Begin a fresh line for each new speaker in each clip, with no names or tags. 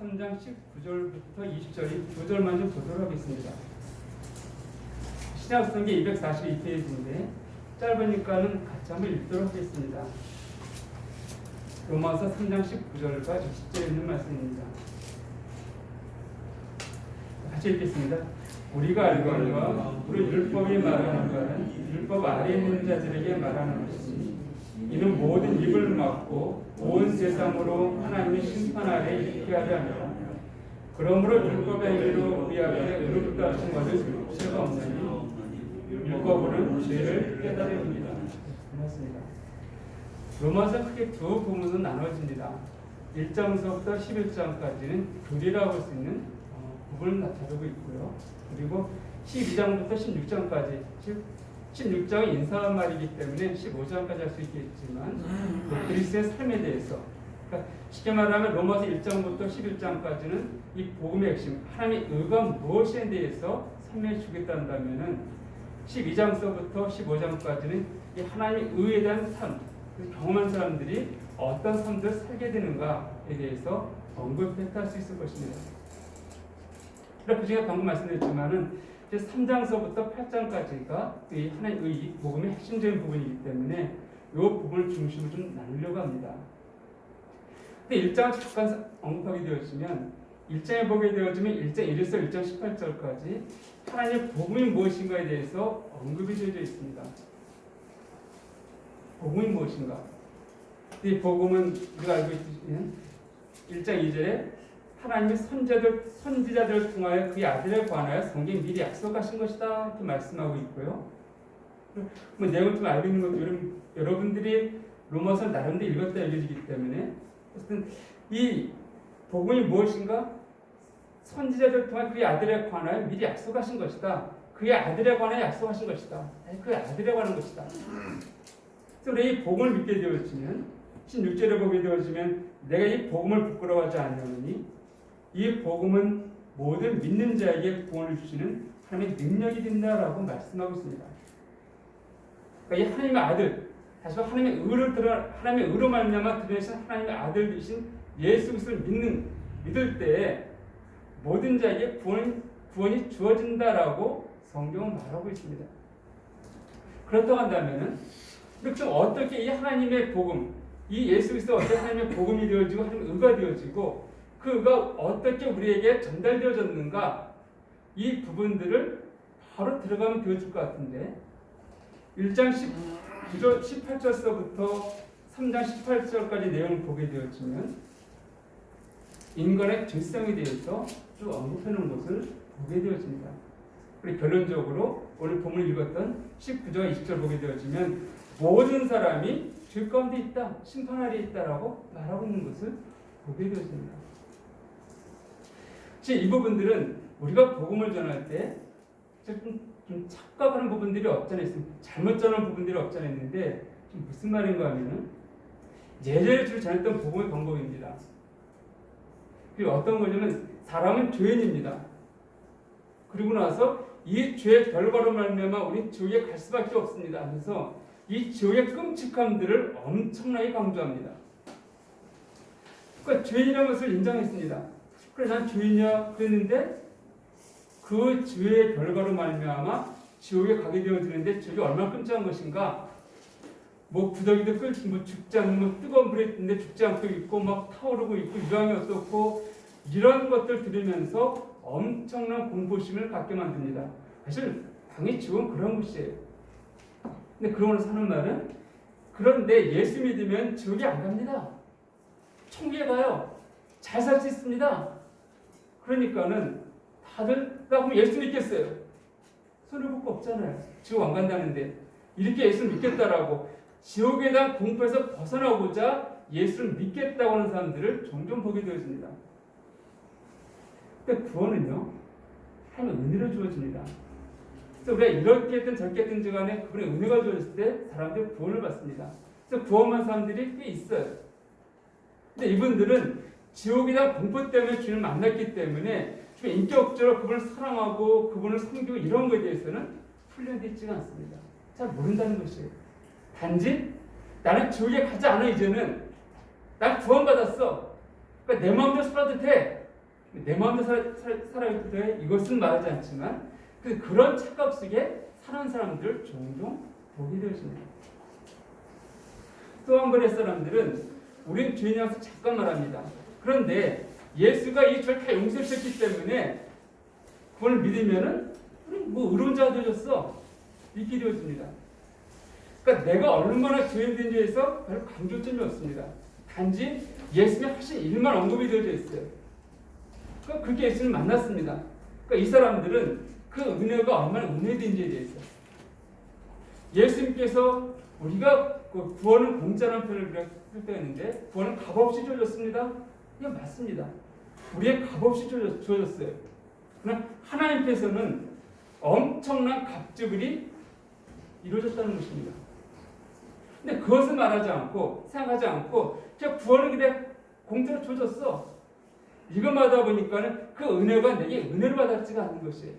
3장 19절부터 20절 두 절만 좀 보도록 하겠습니다. 신약성경 242페이지인데 짧으니까는 같이 한번 읽도록 하겠습니다. 로마서 3장 19절과 20절에 있는 말씀입니다. 같이 읽겠습니다. 우리가 알거니와 우리 율법이 말하는 바는 율법 아래에 있는 자들에게 말하는 것이니 이는 모든 입을 막고 온 세상으로 하나님의 심판 아래 있게 하려 함이라. 그러므로 율법의 행위로 우리 앞에 의롭다 하신 것은 육체가 없나니 율법으로는 죄를 깨달음이다. 고맙습니다. 로마서 크게 두 부문으로 나눠집니다. 1장서부터 11장까지는 교리라고 할 수 있는 부분을 나타내고 있고요. 그리고 12장부터 16장까지, 즉 16장은 인사한 말이기 때문에 15장까지 할 수 있겠지만 그리스도의 삶에 대해서, 그러니까 쉽게 말하면 로마서 1장부터 11장까지는 이 복음의 핵심, 하나님의 의가 무엇에 대해서 설명해 주겠다면은 12장서부터 15장까지는 이 하나님의 의에 대한 삶, 경험한 사람들이 어떤 삶들을 살게 되는가에 대해서 언급할 수 있을 것입니다. 그래서 제가 방금 말씀드렸지만은 3장서부터 8장까지가 이 하나님의 의, 복음의 핵심적인 부분이기 때문에 이 부분을 중심으로 좀 나누려고 합니다. 근데 1장을 잠깐 언급하게 되어지면 1장에 보게 되어지면 1장 1에서 1장 18절까지 하나님의 복음이 무엇인가에 대해서 언급이 되어져 있습니다. 복음이 무엇인가? 이 복음은 우리가 알고 있듯이 1장 2절에 하나님의 선지자들을 통하여 그의 아들에 관하여 성경이 미리 약속하신 것이다 이렇게 말씀하고 있고요. 뭐 내용을 좀 알고 있는 것도 여러분들이 로마서 나름대로 읽었다 읽어지기 때문에 어쨌든 이 복음이 무엇인가? 선지자들을 통하여 그의 아들에 관하여 미리 약속하신 것이다. 그의 아들에 관하여 약속하신 것이다. 그의 아들에 관한 것이다. 그래서 우리 이 복음을 믿게 되어지면 16절에 보게 되어지면 내가 이 복음을 부끄러워하지 않으니 이 복음은 모든 믿는 자에게 구원을 주시는 하나님의 능력이 된다라고 말씀하고 있습니다. 그러니까 이 하나님의 아들, 다시 말해 하나님의 의로 말미암아 드러내신 하나님의 아들 되신 예수 그리스도를 믿을 때에 모든 자에게 구원이 주어진다라고 성경은 말하고 있습니다. 그렇다고 한다면은 그럼 어떻게 이 하나님의 복음, 이 예수 그리스도가 어떻게 하나님의 복음이 되어지고 하나님의 의가 되어지고 그 의가 어떻게 우리에게 전달되어졌는가, 이 부분들을 바로 들어가면 되어질 것 같은데 1장 18절서부터 3장 18절까지 내용을 보게 되어지면 인간의 죄성에 대해서 쭉 언급하는 것을 보게 되어집니다. 그리고 결론적으로 오늘 본문을 읽었던 19절 20절 보게 되어지면 모든 사람이 죄 가운데 있다, 심판 아래에 있다라고 말하고 있는 것을 보게 되어집니다. 이 부분들은 우리가 복음을 전할 때 좀 착각하는 부분들이 없지 않아 있습니다. 잘못 전하는 부분들이 없지 않아 있는데 무슨 말인가 하면은 예전에 주로 전했던 복음의 방법입니다. 그리고 어떤 거냐면 사람은 죄인입니다. 그리고 나서 이 죄의 결과로 말미암아 우리 지옥에 갈 수밖에 없습니다 하면서 이 지옥의 끔찍함들을 엄청나게 강조합니다. 그러니까 죄인이라는 것을 인정했습니다. 그래 난 죄인이야 그랬는데 그 죄의 결과로 말미암아 지옥에 가게 되어지는데 지옥이 얼마나 끔찍한 것인가. 뭐 구더기도 죽지 않는 뭐 뜨거운 불에 있는데 죽지 않고 있고 막 타오르고 있고 유황이 어떻고 이런 것들 들으면서 엄청난 공포심을 갖게 만듭니다. 사실 당연히 지옥은 그런 곳이에요. 근데 그러고 사는 말은 그런데 예수 믿으면 지옥에 안 갑니다. 천국에 가요. 잘 살 수 있습니다. 그러니까는 다들 그럼 예수 믿겠어요. 손을 볼 거 없잖아요. 지옥 안 간다는데 이렇게 예수 믿겠다라고 지옥에 대한 공포에서 벗어나고자 예수를 믿겠다고 하는 사람들을 종종 보게 되어집니다. 근데 구원은요, 하나님의 은혜로 주어집니다. 그래서 우리가 이렇게 했든 저렇게 했든지 간에 그분의 은혜가 주어졌을 때 사람들이 구원을 받습니다. 그래서 구원받은 사람들이 꽤 있어요. 근데 이분들은 지옥에 대한 공포 때문에 주님을 만났기 때문에 좀 인격적으로 그분을 사랑하고 그분을 섬기고 이런 것에 대해서는 훈련되어 있지가 않습니다. 잘 모른다는 것이에요. 단지 나는 지옥에 가지 않아. 이제는 난 구원받았어. 그러니까 내 마음대로 살아도 돼. 내 마음대로 살아야 돼. 이것은 말하지 않지만 그런 착각 속에 사는 사람들 종종 보게 되어집니다. 또 한 번의 사람들은 우린 죄인이라서 잠깐 말합니다. 그런데 예수가 이 죄를 다 용서했기 때문에 그걸 믿으면은 뭐 의로운 자가 되어졌어. 믿게 되어집니다. 그러니까 내가 얼마나 죄인인지에 대해서 별로 강조점이 없습니다. 단지 예수님이 하신 일만 언급이 되어져 있어요. 그러니까 그렇게 예수님을 만났습니다. 그러니까 이 사람들은 그 은혜가 얼마나 은혜된지에 대해서 예수님께서 우리가 구원은 공짜라는 표현을 했는데 구원은 값없이 주어졌습니다. 이건 맞습니다. 우리의 값없이 주어졌어요. 그러나 하나님께서는 엄청난 값지불이 이루어졌다는 것입니다. 근데 그것을 말하지 않고 생각하지 않고 그냥 구원을 그냥 공짜로 주어졌어. 이거 받아 보니까는 그 은혜가 내게 은혜를 받았지가 않는 것이에요.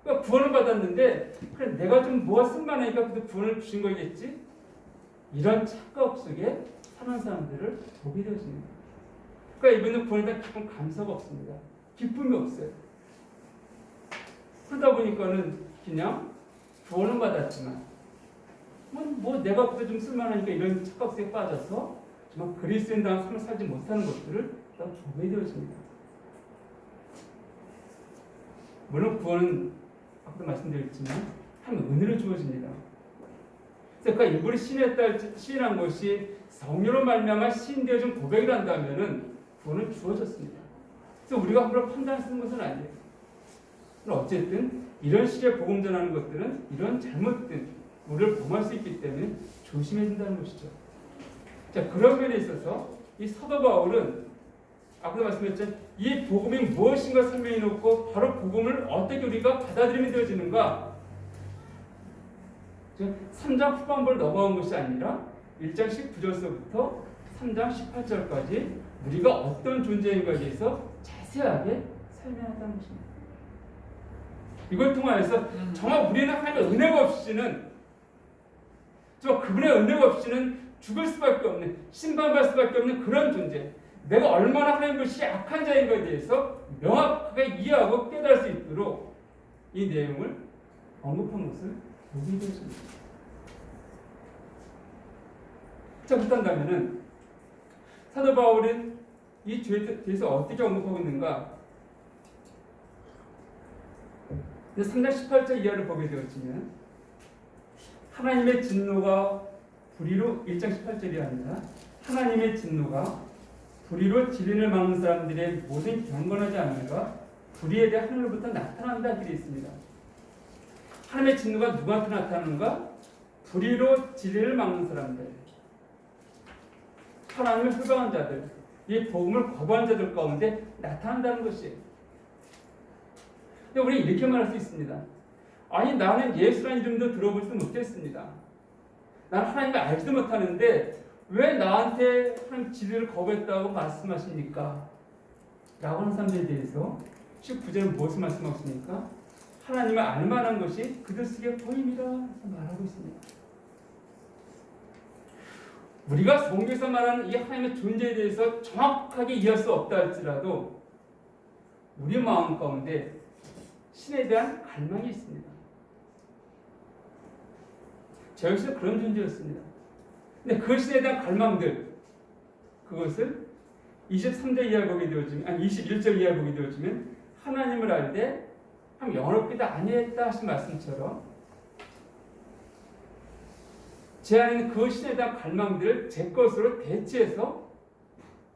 그러니까 구원을 받았는데 그래 내가 좀 뭐가 쓴만하니까 그래도 구원을 주신 거겠지? 이런 착각 속에 사는 사람들을 보게 되어집니다. 그러니까 이분은 구원에 대한 기쁜 감사가 없습니다. 기쁨이 없어요. 그러다 보니까는 그냥 구원은 받았지만 뭐 내가 그때 좀 쓸만하니까 이런 착각 속에 빠져서 정말 그리스도인다운 삶을 살지 못하는 것들을 보게 되어집니다. 물론 구원은 아까도 말씀드렸지만 한 은혜로 주어집니다. 그러니까 일부러 신에 따라 시인한 것이 성령으로 말미암아 시인되어진 고백을 한다면은 구원은 주어졌습니다. 그래서 우리가 함부로 판단 쓰는 것은 아니에요. 어쨌든 이런 식의 복음 전하는 것들은 이런 잘못된 우리를 범할 수 있기 때문에 조심해야 된다는 것이죠. 자, 그런 면에 있어서 이 사도 바울은 아까도 말씀드렸죠. 이 복음이 무엇인가 설명해 놓고 바로 복음을 어떻게 우리가 받아들이면 되어지는가? 3장 후반부를 넘어간 것이 아니라 1장 19절서부터 3장 18절까지 우리가 어떤 존재인가에 대해서 자세하게 설명한다는 것입니다. 이걸 통하여서 정말 우리는 하나님의 은혜가 없이는 그분의 은혜가 없이는 죽을 수밖에 없는 심판받을 수밖에 없는 그런 존재. 내가 얼마나 하나님 것이 약한 자인가에 대해서 명확하게 이해하고 깨달을 수 있도록 이 내용을 언급한 것을 보게 되었습니다. 자, 그렇다면은 사도 바울은 이 죄에 대해서 어떻게 언급하고 있는가? 3장 18절 이하를 보게 되었지만 하나님의 진노가 불의로 1장 18절이 아니라 하나님의 진노가 불의로 진리를 막는 사람들의 모든 경건하지 않은가 불의에 대해 하늘로부터 나타난다 이렇게 되어 있습니다. 하나님의 진노가 누구한테 나타나는가? 불의로 진리를 막는 사람들, 하나님을 회방한 자들, 이 복음을 거부한 자들 가운데 나타난다는 것이에요. 근데 우리 이렇게 말할 수 있습니다. 아니 나는 예수라는 이름도 들어보지도 못했습니다. 나는 하나님을 알지도 못하는데 왜 나한테 하나님 진리를 거부했다고 말씀하십니까? 라고 하는 사람들에 대해서 19절은 무엇을 말씀하십니까? 하나님을 알만한 것이 그들 속에 보임이라 말하고 있습니다. 우리가 성경에서 말하는 이 하나님의 존재에 대해서 정확하게 이해할 수 없다 할지라도 우리 마음 가운데 신에 대한 갈망이 있습니다. 저 역시도 그런 존재였습니다. 근데 그 신에 대한 갈망들, 그것을 23절 이하 보게 되어지면, 아니 21절 이하 보게 되어지면 하나님을 알되 참 영원롭기도 아니했다 하신 말씀처럼 제 안에 있는 그 신에 대한 갈망들을 제 것으로 대체해서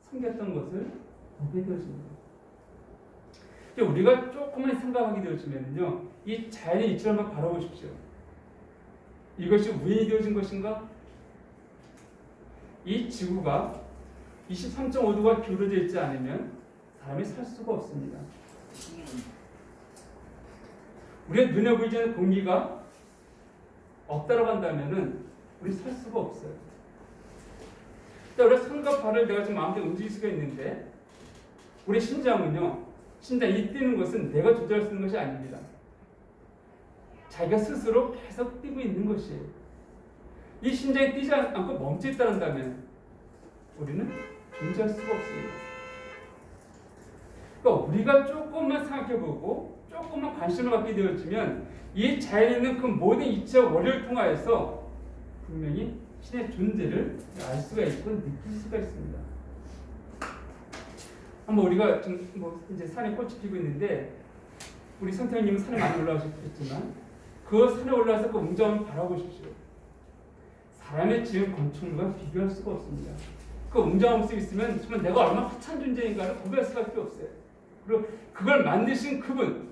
섬겼던 것을 보게 되어집니다. 우리가 조금만 생각하게 되어지면요, 이 자연의 이치를 한번 바라보십시오. 이것이 우연히 되어진 것인가? 이 지구가 23.5도가 기울어져 있지 않으면 사람이 살 수가 없습니다. 우리의 눈에 보이지 않는 공기가 없다라고 한다면은 우리 살 수가 없어요. 우리 손과 발을 내가 좀 마음대로 움직일 수가 있는데 우리 심장은요, 심장이 뛰는 것은 내가 조절할 수 있는 것이 아닙니다. 자기가 스스로 계속 뛰고 있는 것이에요. 이 심장이 뛰지 않고 멈춰 있다는다면 우리는 존재할 수가 없습니다. 그러니까 우리가 조금만 생각해보고 조금만 관심을 갖게 되어지면 이 자연에 있는 그 모든 이치와 원리를 통하여서 분명히 신의 존재를 알 수가 있고 느낄 수가 있습니다. 한번 우리가 뭐 이제 산에 꽃이 피고 있는데 우리 선생님은 산에 많이 올라오셨겠지만 그 산에 올라와서 그 웅장함을 바라보십시오. 사람의 지은 건축물과 비교할 수가 없습니다. 그 웅장함 속에 있으면 정말 내가 얼마나 하찮은 존재인가를 고백할 수밖에 없어요. 그리고 그걸 만드신 그분,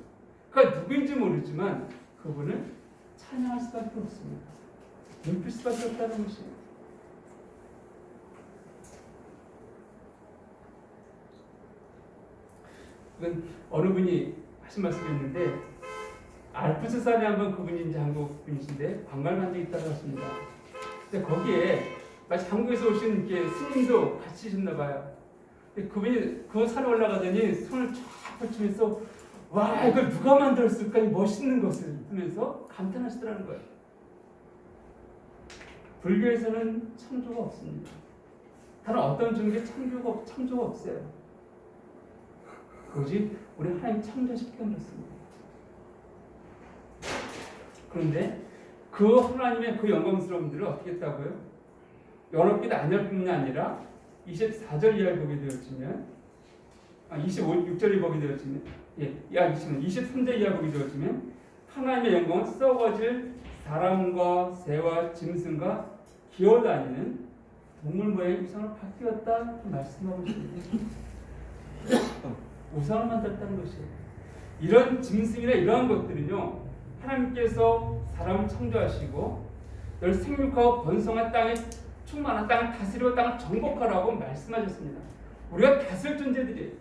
그가 누구인지 모르지만 그분을 찬양할 수밖에 없습니다. 눈필 수밖에 없다는 것이에요. 이건 어느 분이 하신 말씀이 있는데 알프스 산에 한번 그분이 이제 한국 분이신데 관광한 적이 있다고 하십니다. 근데 거기에 마치 한국에서 오신 스님도 같이 계셨나 봐요. 근데 그분이 그 산에 올라가더니 손을 쫙 펼치면서 와 이걸 누가 만들었을까 이 멋있는 것을 하면서 감탄하시더라는 거예요. 불교에서는 창조가 없습니다. 다른 어떤 종교에 창조가 없어요. 오직 우리 하나님 창조시켜 놓습니다. 그런데 그 하나님의 그 영광스러움들을 어떻게 했다고요? 여럿빛 안열뿐만 아니라 24절 이하를 보게 되어지면 26절을 보게 되어지면 23절 이하 보게 되어지면 하나님의 영광은 썩어질 사람과 새와 짐승과 기어다니는 동물 모양의 우상을 바뀌었다 말씀하고 있습니다. 우상을 만들었다는 것이에요. 이런 짐승이나 이러한 것들은요 하나님께서 사람을 창조하시고 늘 생육하고 번성한 땅에 충만한 땅을 다스리고 땅을 정복하라고 말씀하셨습니다. 우리가 다스릴 존재들이에요.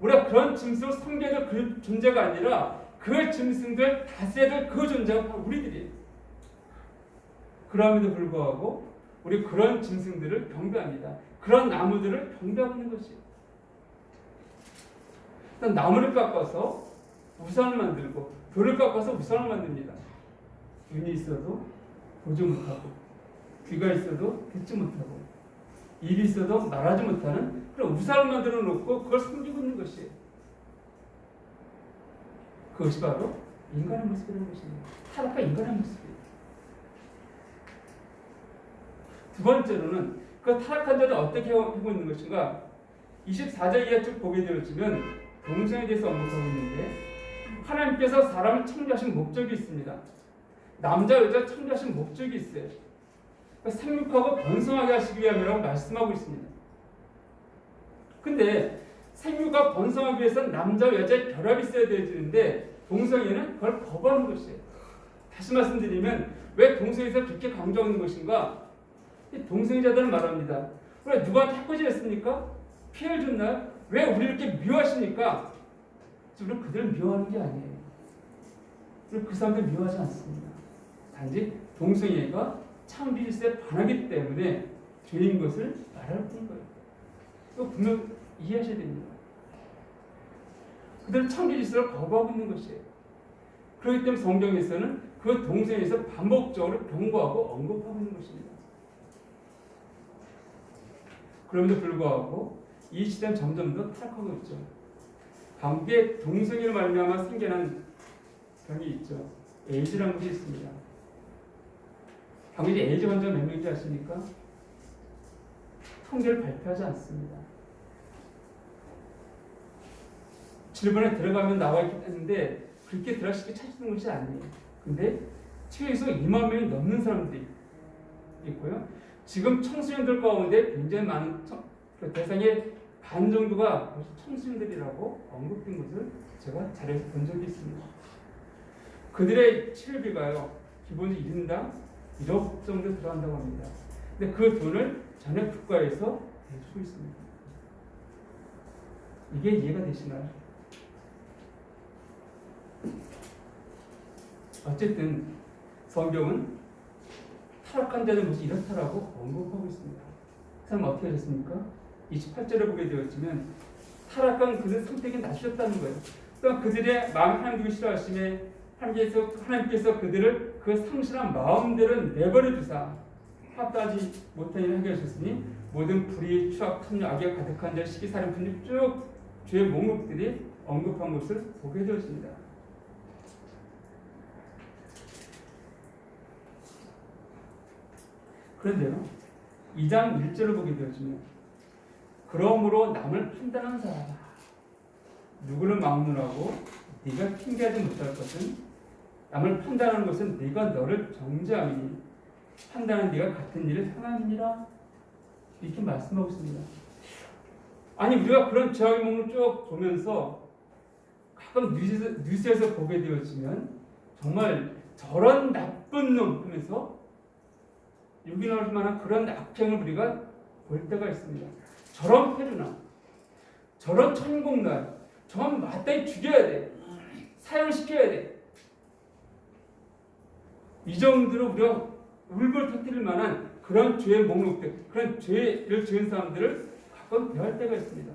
우리가 그런 짐승을 섬겨야 될 그 존재가 아니라 그 짐승들 다스려야 될 그 존재가 바로 우리들이에요. 그럼에도 불구하고 우리 그런 짐승들을 경배합니다. 그런 나무들을 경배하고 있는 것이에요. 일단 나무를 깎아서 우상을 만들고 돌을 깎아서 우상을 만듭니다. 눈이 있어도 보지 못하고 귀가 있어도 듣지 못하고 입이 있어도 말하지 못하는 그런 우상을 만들어 놓고 그걸 섬기고 있는 것이에요. 그것이 바로 인간의 모습이라는 것입니다. 타락한 인간의 모습이에요. 두 번째로는 그 타락한 자는 어떻게 하고 있는 것인가? 24절 이하 쭉 보게 되어지면 동성에 대해서 언급하고 있는데 하나님께서 사람을 창조하신 목적이 있습니다. 남자 여자 창조하신 목적이 있어요. 그러니까 생육하고 번성하게 하시기 위함이라고 말씀하고 있습니다. 근데 생육과 번성하기 위해서는 남자 여자의 결합이 있어야 되는데 동성애는 그걸 거부하는 것이에요. 다시 말씀드리면 왜 동성애에서 그렇게 강조하는 것인가? 동성애자들은 말합니다. 왜 누구한테 해코지했습니까? 피해를 줬나요? 왜 우리를 이렇게 미워하십니까? 우리는 그들을 미워하는 게 아니에요. 우리 그 사람들 미워하지 않습니다. 단지 동성애가 창조질서에 반하기 때문에 죄인 것을 말할 뿐인 거예요. 이거 분명 이해하셔야 됩니다. 그들은 창조질서를 거부하고 있는 것이에요. 그렇기 때문에 성경에서는 그 동성애에서 반복적으로 경고하고 언급하고 있는 것입니다. 그럼에도 불구하고 이 시대는 점점 더 타락하고 있죠. 방비의 동성애로 말미암아 생겨난 병이 있죠. 에이즈라는 것이 있습니다. 방금 에이즈 환자가 몇 명인지 아십니까? 통계를 발표하지 않습니다. 질문에 들어가면 나와 있는데 그렇게 쉽게 찾는 것이 아니에요. 근데 최소 2만 명이 넘는 사람들이 있고요. 지금 청소년들 가운데 굉장히 많은 그 대상의 반 정도가 청소년들이라고 언급된 것을 제가 자료에서 본 적이 있습니다. 그들의 치료비가요 기본적으로 1인당 1억 정도 들어간다고 합니다. 근데 그 돈을 전액 국가에서 대주고 있습니다. 이게 이해가 되시나요? 어쨌든 성경은 타락한 자는 모습이 이렇다라고 언급하고 있습니다. 그 사람 어떻게 하셨습니까? 28절에 보게 되었지만 타락한 그들 선택이 낮추셨다는 거예요. 또 그들의 마음 하나님을 싫어하심에 하나님께서 그들을 그 상실한 마음대로 내버려 두사 합당하지 못한 일을 하게 하셨으니 모든 불의, 추악, 탐욕, 악에 가득한 자 시기살인 분이 쭉 죄의 목록들이 언급한 것을 보게 되었습니다. 그런데요, 2장 1절을 보게 되어지면 그러므로 남을 판단하는 사람아 누구를 막론하고 네가 핑계하지 못할 것은 남을 판단하는 것은 네가 너를 정죄함이니 판단은 네가 같은 일을 행함이니라 이렇게 말씀하고 있습니다. 아니 우리가 그런 죄악의 목록을 쭉 보면서 가끔 뉴스에서 보게 되어지면 정말 저런 나쁜 놈 하면서 유gin할 만한 그런 악행을 우리가 볼 때가 있습니다. 저런 페루나 저런 천공날 저건 마땅히 죽여야 돼. 사형시켜야 돼. 이 정도로 우리가 울불 터뜨릴 만한 그런 죄의 목록들, 그런 죄를 지은 사람들을 가끔 대할 때가 있습니다.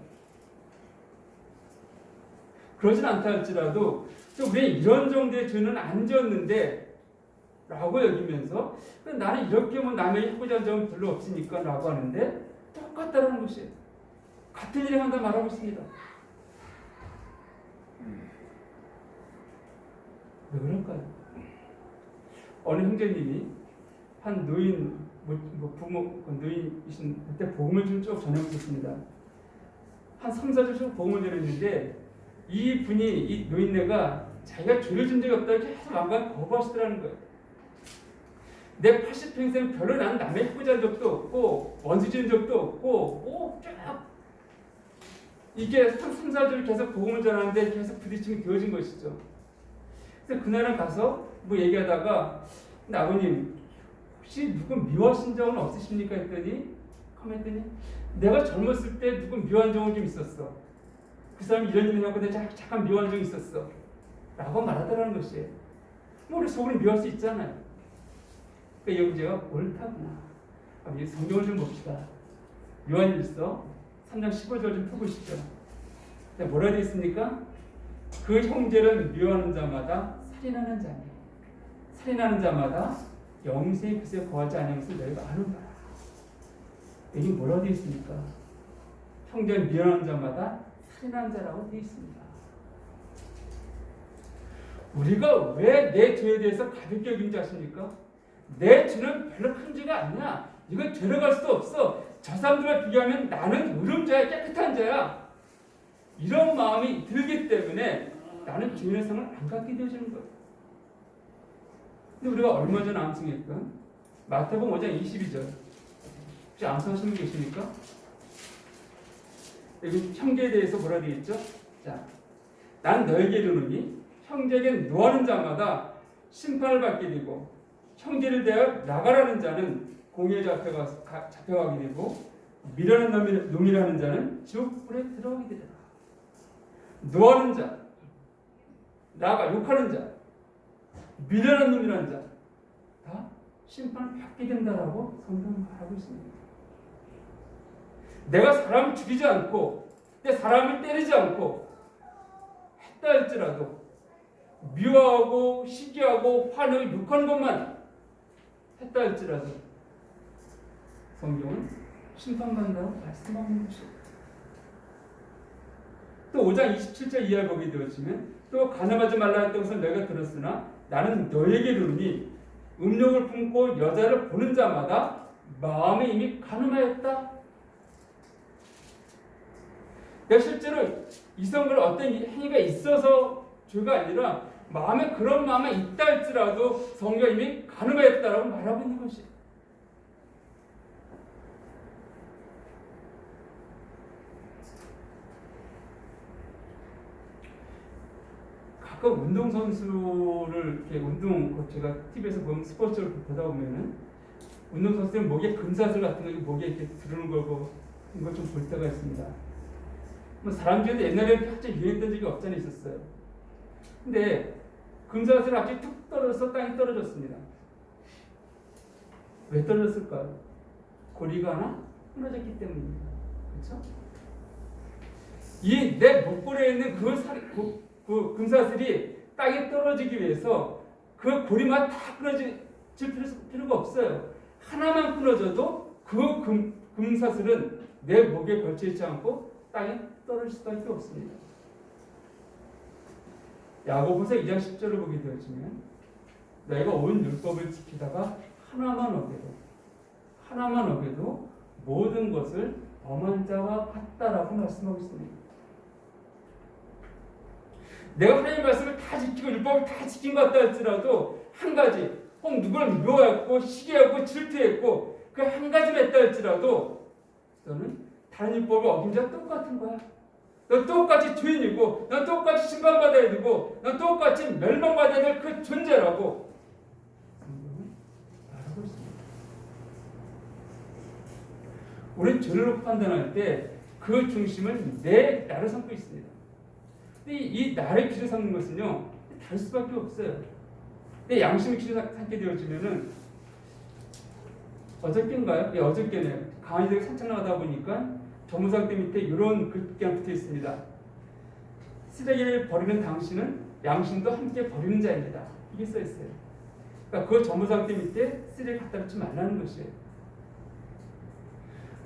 그러진 않다 할지라도 우리는 이런 정도의 죄는 안 지었는데 라고 여기면서 나는 이렇게 뭐 남의 해보자 점은 별로 없으니까 라고 하는데 똑같다는 것이 같은 일을 한다 말하고 있습니다. 왜 그럴까요? 어느 형제님이 한 노인 부모 노인이신 그때 복음을 좀 쭉 전해오셨습니다. 한 3, 4주 쭉 복음을 전했는데 이 분이 이 노인네가 자기가 죄를 진 적이 없다고 계속 왕관 거부하시더라는 거예요. 내 80평생 별로 난 남의 해코지한 적도 없고 원수 지은 적도 없고 쫙 이게 3, 4주를 계속 복음을 전하는데 계속 부딪힘이 되어진 것이죠. 그래서 그날은 가서 뭐 얘기하다가 아버님 혹시 누구 미워하신 적은 없으십니까? 했더니 내가 젊었을 때 누구 미워한 적은 좀 있었어. 그 사람이 이런 일을 하고 내가 잠깐 미워한 적이 있었어 라고 말하더라는 것이에요. 뭐 우리 속으로 미워할 수 있잖아요. 그러니까 여기 제가 옳다구나. 성경을 좀 봅시다. 요한일서 3장 15절 좀 펴보시죠. 뭐라 되어 있습니까? 그 형제를 미워하는 자마다 살인하는 자니 살인하는 자마다 영생의 빛에 거하지 않은 것을 너희가 아는가. 여기 뭐라 되어 있습니까? 형제를 미워하는 자마다 살인하는 자라고 되어 있습니다. 우리가 왜 내 죄에 대해서 가볍게 여긴지 아십니까? 내 죄는 별로 큰 죄가 아니야. 이건 죄로 갈 수도 없어. 저 사람들과 비교하면 나는 의로운자야, 깨끗한 자야. 이런 마음이 들기 때문에 나는 죄의 상을 안 갖게 되어지는 거예요. 근데 우리가 얼마 전에 암송했던 마태복음 5장 22절 혹시 암송하시는 분 계십니까? 여기 형제에 대해서 뭐라 되어 있죠? 자, 난 너에게 이르노니 형제에게 노하는 자마다 심판을 받게 되고 형제를 대하여 나가라는 자는 공의에 잡혀가게 되고 미련한 놈이라는 자는 지옥불에 들어가게 되리라. 노하는 자, 나가 욕하는 자, 미련한 놈이라는 자 다 심판을 받게 된다라고 성경은 말하고 있습니다. 내가 사람을 죽이지 않고 내 사람을 때리지 않고 했다 할지라도 미워하고 시기하고 화내고 욕하는 것만 했다 할지라도 성경은 심판받는다고 말씀하는 것이에요. 또 5장 27절 이하를 보게 되어지면 또 간음하지 말라 했던 것을 너희가 들었으나 나는 너에게 이르노니 음욕을 품고 여자를 보는 자마다 마음에 이미 간음하였다. 내가 실제로 이성을 어떤 행위가 있어서 죄가 아니라 마음에 그런 마음이 있다 할지라도 성경이 이미 간음하였다라고 말하고 있는 것이에요. 가끔 운동선수를 이렇게 제가 TV에서 보면 스포츠를 보다 보면은 운동선수는 목에 금사슬 같은 거 목에 이렇게 두르는 거고 이걸 좀 볼 때가 있습니다. 뭐 사람 중에도 옛날에 갑자기 유행했던 적이 없잖아요, 있었어요. 근데 금사슬이 갑자기 툭 떨어져서 땅에 떨어졌습니다. 왜 떨어졌을까요? 고리가 하나 끊어졌기 때문입니다. 그렇죠? 이 내 목걸이에 있는 그 금사슬이 땅에 떨어지기 위해서 그 고리만 다 끊어질 필요가 없어요. 하나만 끊어져도 그 금사슬은 내 목에 걸쳐 있지 않고 땅에 떨어질 수밖에 없습니다. 야고보서 2장 10절을 보게 되어지면 너희가 온 율법을 지키다가 하나만 어겨도 모든 것을 범한 자와 같다라고 말씀하고 있습니다. 내가 하나님의 말씀을 다 지키고 율법을 다 지킨 것 같다 할지라도 한 가지 혹 누구를 미워했고 시기하고 질투했고 그 한 가지만 했다 할지라도 너는 다른 율법을 어긴 자와 똑같은 거야. 너 똑같이 죄인이고 넌 똑같이 심판받아야 되고 넌 똑같이 멸망받아야 될 그 존재라고 성경은 말하고 있습니다. 우리는 죄를 판단할 때 그 중심은 나를 삼고 있습니다. 근데 이 나를 기준 삼는 것은요 다를 수밖에 없어요. 내 양심을 기준 삼게 되어지면은 어저께인가요? 예, 어저께네요. 강아지들이 산책 나가다 보니까 정무상대 밑에 이런 글귀가 붙어 있습니다. 쓰레기를 버리는 당신은 양심도 함께 버리는 자입니다. 이게 써 있어요. 그러니까 그 정무상대 밑에 쓰레기 갖다 놓지 말라는 것이에요.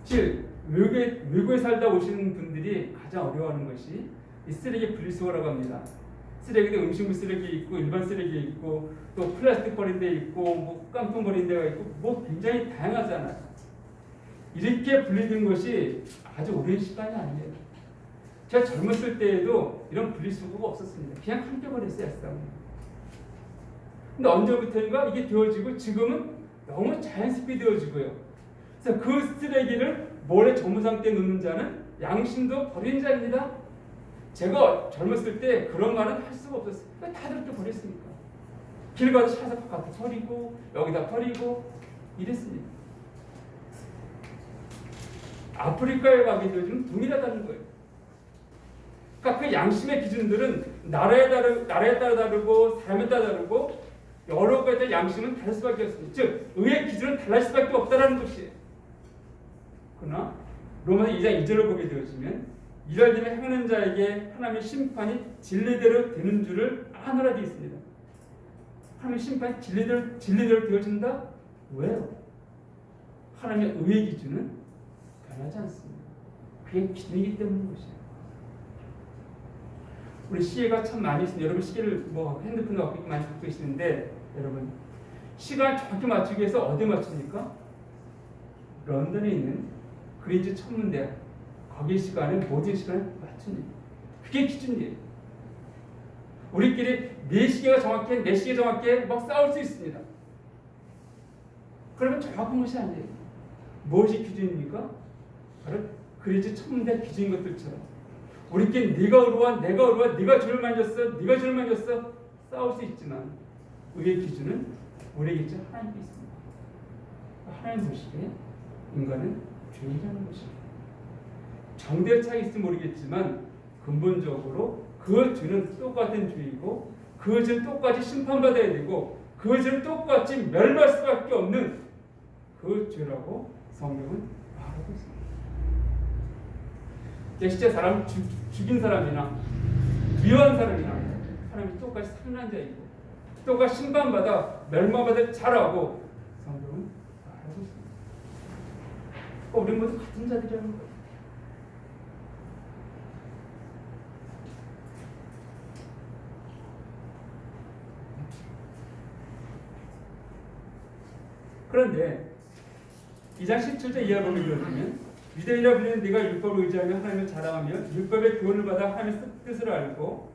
즉 외국에 살다 오시는 분들이 가장 어려워하는 것이 이 쓰레기 분리수거라고 합니다. 쓰레기도 음식물 쓰레기 있고 일반 쓰레기 있고 또 플라스틱 버린 데 있고 뭐 깡통 버린 데가 있고 뭐 굉장히 다양하잖아요. 이렇게 분리된 것이 아주 오랜 시간이 아니에요. 제가 젊었을 때에도 이런 분리수거가 없었습니다. 그냥 함께 버렸어요. 근데 언제부터인가 이게 되어지고 지금은 너무 자연스럽게 되어지고요. 그래서 그 쓰레기를 모래 정무상태에 놓는 자는 양심도 버린 자입니다. 제가 젊었을 때 그런 말은 할 수가 없었어요. 왜 다들 이렇게 버렸습니까? 길 가서 차에서 바깥에 버리고 여기다 버리고 이랬습니다. 아프리카에 가게 되면 동일하다는 거예요. 그러니까 그 양심의 기준들은 나라에 따라 다르고 사람에 따라 다르고 여러 가지 양심은 다를 수밖에 없습니다. 즉 의의 기준은 달라질 수밖에 없다는 것이에요. 그러나 로마서 2장 2절을 보게 되어지면 이럴 때는 행하는 자에게 하나님의 심판이 진리대로 되는 줄을 아노라 되어 있습니다. 하나님의 심판이 진리대로 되어진다? 왜요? 하나님의 의의 기준은 변하지 않습니다. 그게 기준이기 때문인 것이에요. 우리 시계가 참 많이 있습니다. 여러분 시계를 뭐 핸드폰도 갖고 많이 갖고 계시는데 여러분 시간을 정확히 맞추기 위해서 어디에 맞춥니까? 런던에 있는 그린지 천문대 거기 시간을 모든 시간을 맞춥니다. 그게 기준이에요. 우리끼리 내 시계가 정확해 내 시계 정확해 막 싸울 수 있습니다. 그러면 정확한 것이 아니에요. 무엇이 기준입니까? 바로 그린지 천문대 기준인 것들처럼 우리끼리 네가 의로와 내가 의로와 네가 죄를 많이 졌어 네가 죄를 많이 졌어 싸울 수 있지만 의의 기준은 우리의 기준 하나님께 있습니다. 하나님 보시기에 인간은 죄인이라는 것입니다. 정도의 차이 있을지 모르겠지만 근본적으로 그 죄는 똑같은 죄이고 그 죄는 똑같이 심판받아야 되고 그 죄는 똑같이 멸망할 수밖에 없는 그 죄라고 성경은 말하고 있습니다. 실제 사람 죽인 사람이나 미워한 사람이나 하나님이 똑같이 살인한 자이고 똑같이 심판받아 멸망받을 자라고 성경은 말하고 있습니다. 우리 모두 같은 자들이라는 거예요. 그런데 2장 17절 이하 보면 이러면 유대인이라 불리는 네가 율법을 의지하며 하나님을 자랑하며 율법의 교훈을 받아 하나님의 뜻을 알고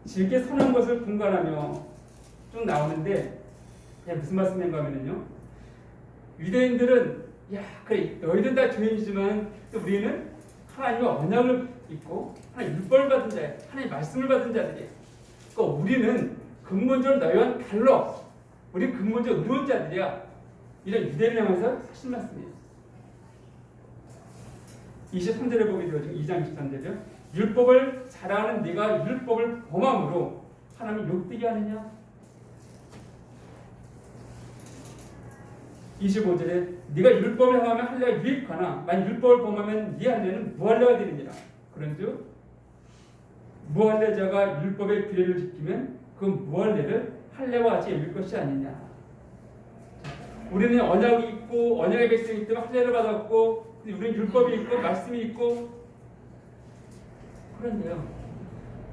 질게 선한 것을 분간하며 쭉 나오는데 무슨 말씀인가 하면요 유대인들은 야 그래 너희들 다 죄인이지만 또 우리는 하나님의 언약을 입고 하나님 율법을 받은 자야 하나님 말씀을 받은 자들이야. 그러니까 우리는 근본적으로 너희와는 달라. 우리 근본적으로 의로운 자들이야. 이런 유대인을 향해서 하신 말씀이에요. 23절에 보게 되어지고 2장 23절이요. 율법을 자랑하는 네가 율법을 범함으로 하나님을 욕되게 하느냐? 25절에 네가 율법을 행하면 할례가 유익하나 만약 율법을 범하면 네 할례는 무할례가 되느니라. 그런즉 무할례자가 율법의 규례를 지키면 그 무할례를 할례와 같이 여길 것이 아니냐. 우리는 언약이 있고 언약의 백성이기 때문에 할례를 받았고 우리는 율법이 있고 말씀이 있고 그런데요,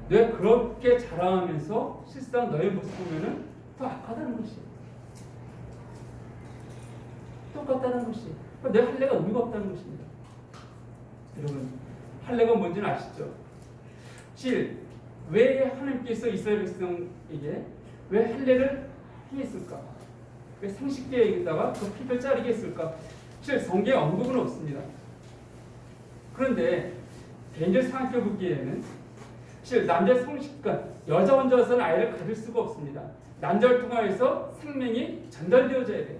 내가 그렇게 자랑하면서 실상 너의 모습 보면은 더 악하다는 것이, 똑같다는 것이, 내 할례가 의미가 없다는 것입니다. 여러분, 할례가 뭔지는 아시죠? 7. 왜 하나님께서 이스라엘 백성에게 왜 할례를 행했을까? 왜 상식계에다가 그 피를 자르게 했을까? 7. 성경에 언급은 없습니다. 그런데 개인적으로 생각해 보기에는 실 남자 성식과 여자 혼자서는 아이를 가질 수가 없습니다. 남자를 통하여서 생명이 전달되어져야 돼요.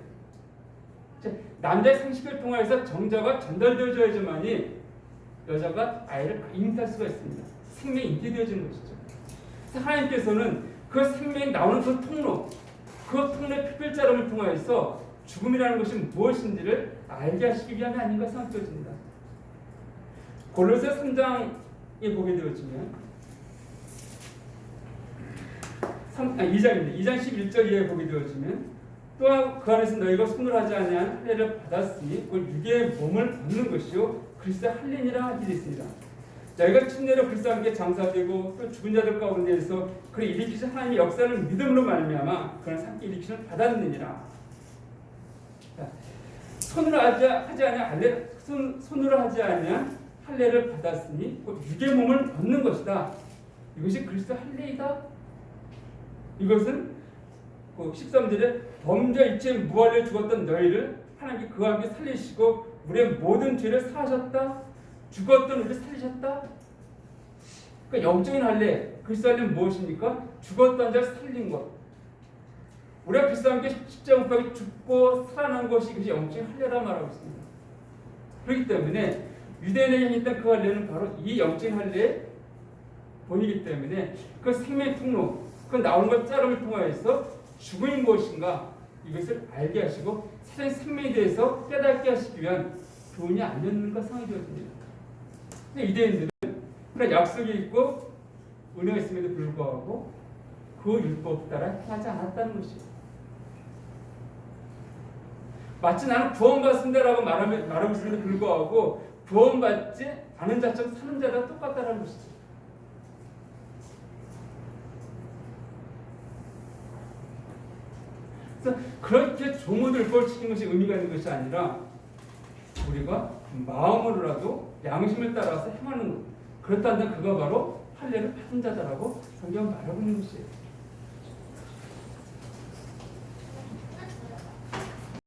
남자의 상식을 통하여서 정자가 전달되어져야지만이 여자가 아이를 잉태할 수가 있습니다. 생명이 잉태되어지는 것이죠. 그래서 하나님께서는 그 생명이 나오는 그 통로의 피별자름을 통하여서 죽음이라는 것이 무엇인지를 알게 하시기 위함이 아닌가 생각되어집니다. 골로새 3장에 보게 되어지면 2장입니다. 2장 11절 이하에 보게 되어지면 또한 그 안에서 너희가 손을 하지 아니한 할례를 받았으니 그 육의 몸을 벗는 것이요 그리스도의 할례니라 하게 되어 있습니다. 너희가 침례로 그리스도와 함께 장사되고 또 죽은 자들 가운데에서 그를 일으키신 하나님의 역사를 믿음으로 말미암아 그는 함께 일으키심을 받았느니라. 손으로 하지 아니한 할례를 받았으니 그 육의 몸을 벗는 것이다. 이것이 그리스도 할례이다. 이것은 13절에 범죄 일체에 무할례 죽었던 너희를 하나님께 그와 함께 살리시고 우리의 모든 죄를 사하셨다. 죽었던 우리를 살리셨다. 그러니까 영적인 할례, 그리스도 할례는 무엇입니까? 죽었던 자를 살린 것. 우리가 그리스도와 함께 십자가 못 박혀 죽고 살아난 것이 그것이 영적인 할례라 말하고 있습니다. 그렇기 때문에 유대인에게 행했던 그 할례는 바로 이 영적인 할례의 본이기 때문에 그 생명의 통로, 그 나오는 것 자름을 통하여서 죽음이 무엇인가 이것을 알게 하시고 세상의 생명에 대해서 깨닫게 하시기 위한 교훈이 아니었는가 생각이 되어집니다. 유대인들은 그런 약속이 있고 은혜가 있음에도 불구하고 그 율법 따라 행하지 않았다는 것이에요. 마치 나는 구원받습니다라고 말하고 있음에도 불구하고 구원받지 않은 자처럼 사는 자랑 똑같다는 것이죠. 그래서 그렇게 조문을 꼴치는 것이 의미가 있는 것이 아니라 우리가 마음으로라도 양심을 따라서 행하는 것, 그렇다면 그가 바로 할례를 받은 자다라고 성경은 말하고 있는 것이에요.